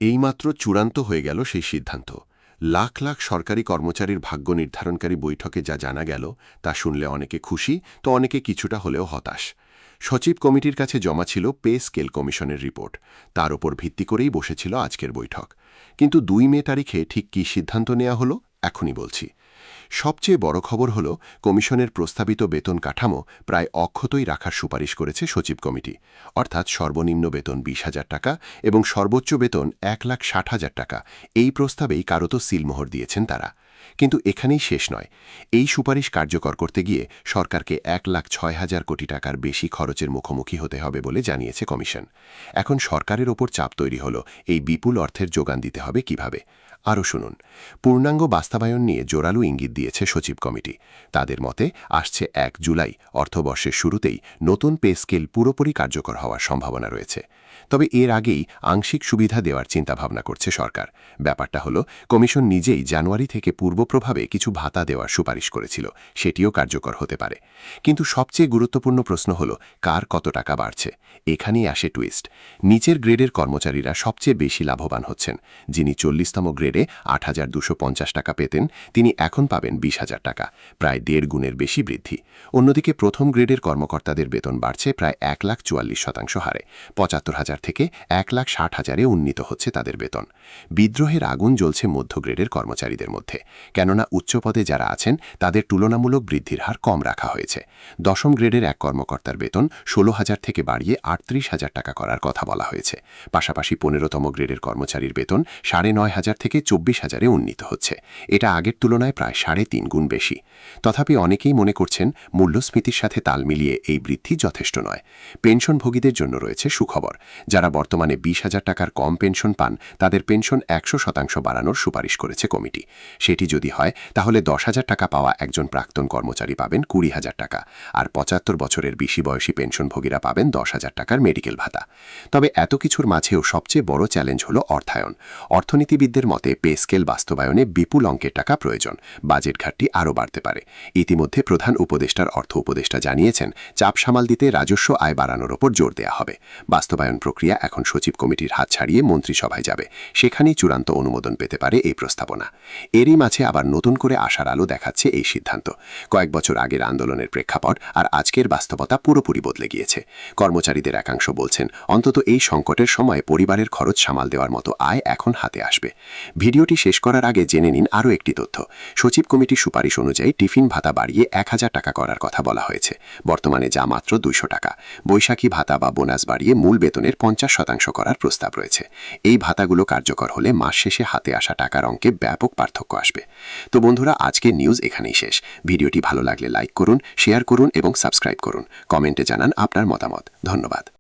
এইমাত্র চূড়ান্ত হয়ে গেল সেই সিদ্ধান্ত। লাখ লাখ সরকারি কর্মচারীর ভাগ্য নির্ধারণকারী বৈঠকে যা জানা গেল তা শুনলে অনেকে খুশি তো অনেকে কিছুটা হলেও হতাশ। সচিব কমিটির কাছে জমা ছিল পে স্কেল কমিশনের রিপোর্ট, তার ওপর ভিত্তি করেই বসেছিল আজকের বৈঠক। কিন্তু ২ মে তারিখে ঠিক কী সিদ্ধান্ত নেওয়া হলো এখনই বলছি। সবচেয়ে বড় খবর হল কমিশনের প্রস্তাবিত বেতন কাঠামো প্রায় অক্ষতই রাখার সুপারিশ করেছে সচিব কমিটি, অর্থাৎ সর্বনিম্ন বেতন ২০,০০০ টাকা এবং সর্বোচ্চ বেতন ১,৬০,০০০ টাকা। এই প্রস্তাবেই কারত সিলমোহর দিয়েছেন তারা। কিন্তু এখানেই শেষ নয়। এই সুপারিশ কার্যকর করতে গিয়ে সরকারকে ১,০৬,০০০ কোটি টাকার বেশি খরচের মুখোমুখি হতে হবে বলে জানিয়েছে কমিশন। এখন সরকারের ওপর চাপ তৈরি হল এই বিপুল অর্থের যোগান দিতে হবে কিভাবে। আরও শুনুন। পূর্ণাঙ্গ বাস্তবায়ন নিয়ে জোরালো ইঙ্গিত দিয়েছে সচিব কমিটি। তাদের মতে আসছে ১ জুলাই অর্থবর্ষের শুরুতেই নতুন পে স্কেল পুরোপুরি কার্যকর হওয়ার সম্ভাবনা রয়েছে। তবে এর আগেই আংশিক সুবিধা দেওয়ার চিন্তাভাবনা করছে সরকার। ব্যাপারটা হলো, কমিশন নিজেই জানুয়ারি থেকে পূর্বপ্রভাবে কিছু ভাতা দেওয়ার সুপারিশ করেছিল, সেটিও কার্যকর হতে পারে। কিন্তু সবচেয়ে গুরুত্বপূর্ণ প্রশ্ন হলো, কার কত টাকা বাড়ছে। এখানেই আসে টুইস্ট। নিচের গ্রেডের কর্মচারীরা সবচেয়ে বেশি লাভবান হচ্ছেন। যিনি ৪০তম গ্রেডে ৮,২৫০ টাকা পেতেন, তিনি এখন পাবেন ২০,০০০ টাকা, প্রায় ১.৫ গুণের বেশি বৃদ্ধি। অন্যদিকে প্রথম গ্রেডের কর্মকর্তাদের বেতন বাড়ছে প্রায় ১,৪৪,০০০ হারে, ৭৫,০০০ থেকে ১,৬০,০০০-এ উন্নীত হচ্ছে তাদের বেতন। বিদ্রোহের আগুন জ্বলছে মধ্য গ্রেডের কর্মচারীদের মধ্যে, কেননা উচ্চ পদে যারা আছেন তাদের তুলনামূলক বৃদ্ধির হার কম রাখা হয়েছে। দশম গ্রেডের এক কর্মকর্তার বেতন ১৬,০০০ থেকে বাড়িয়ে ৩৮,০০০ টাকা করার কথা বলা হয়েছে। পাশাপাশি ১৫তম গ্রেডের কর্মচারীর বেতন ৯,৫০০ থেকে ২৪,০০০-এ উন্নীত হচ্ছে। এটা আগের তুলনায় প্রায় ৩.৫ গুণ বেশি। তথাপি অনেকেই মনে করছেন, মূল্যস্ফীতির সাথে তাল মিলিয়ে এই বৃদ্ধি যথেষ্ট নয়। পেনশনভোগীদের জন্য রয়েছে সুখবর। যারা বর্তমানে ২০,০০০ টাকার কম পেনশন পান, তাদের পেনশন ১০০% বাড়ানোর সুপারিশ করেছে কমিটি। সেটি যদি হয়, তাহলে ১০,০০০ টাকা পাওয়া একজন প্রাক্তন কর্মচারী পাবেন ২০,০০০ টাকা, আর ৭৫ বছরের বেশি বয়সী পেনশনভোগীরা পাবেন ১০,০০০ টাকার মেডিকেল ভাতা। তবে এত কিছুর মাঝেও সবচেয়ে বড় চ্যালেঞ্জ হল অর্থায়ন। অর্থনীতিবিদদের মতে পে স্কেল বাস্তবায়নে বিপুল অঙ্কের টাকা প্রয়োজন। বাজেট ঘাটতি আরও বাড়তে পারে। ইতিমধ্যে প্রধান উপদেষ্টার অর্থ উপদেষ্টা জানিয়েছেন, চাপ সামাল দিতে রাজস্ব আয় বাড়ানোর ওপর জোর দেওয়া হবে। বাস্তবায়ন প্রক্রিয়া এখন সচিব কমিটির হাত ছাড়িয়ে মন্ত্রিসভায় যাবে। সেখানেই চূড়ান্ত অনুমোদন পেতে পারে এই প্রস্তাবনা। এরই মাঝে আবার নতুন করে আশার আলো দেখাচ্ছে এই সিদ্ধান্ত। কয়েক বছর আগের আন্দোলনের প্রেক্ষাপট আর আজকের বাস্তবতা পুরোপুরি বদলে গিয়েছে। কর্মচারীদের একাংশ বলছেন, অন্তত এই সংকটের সময় পরিবারের খরচ সামাল দেওয়ার মতো আয় এখন হাতে আসবে। ভিডিওটি শেষ করার আগে জেনে নিন আরও একটি তথ্য। সচিব কমিটির সুপারিশ অনুযায়ী টিফিন ভাতা বাড়িয়ে ১,০০০ টাকা করার কথা বলা হয়েছে, বর্তমানে যা মাত্র ২০০ টাকা। বৈশাখী ভাতা বা বোনাস বাড়িয়ে মূল বেতনের ৫০% করার প্রস্তাব রয়েছে। এই ভাতাগুলো কার্যকর হলে মাস শেষে হাতে আসা টাকার অঙ্কে ব্যাপক পার্থক্য আসবে। তো বন্ধুরা, আজকের নিউজ এখানেই শেষ। ভিডিওটি ভালো লাগলে লাইক করুন, শেয়ার করুন এবং সাবস্ক্রাইব করুন। কমেন্টে জানান আপনার মতামত। ধন্যবাদ।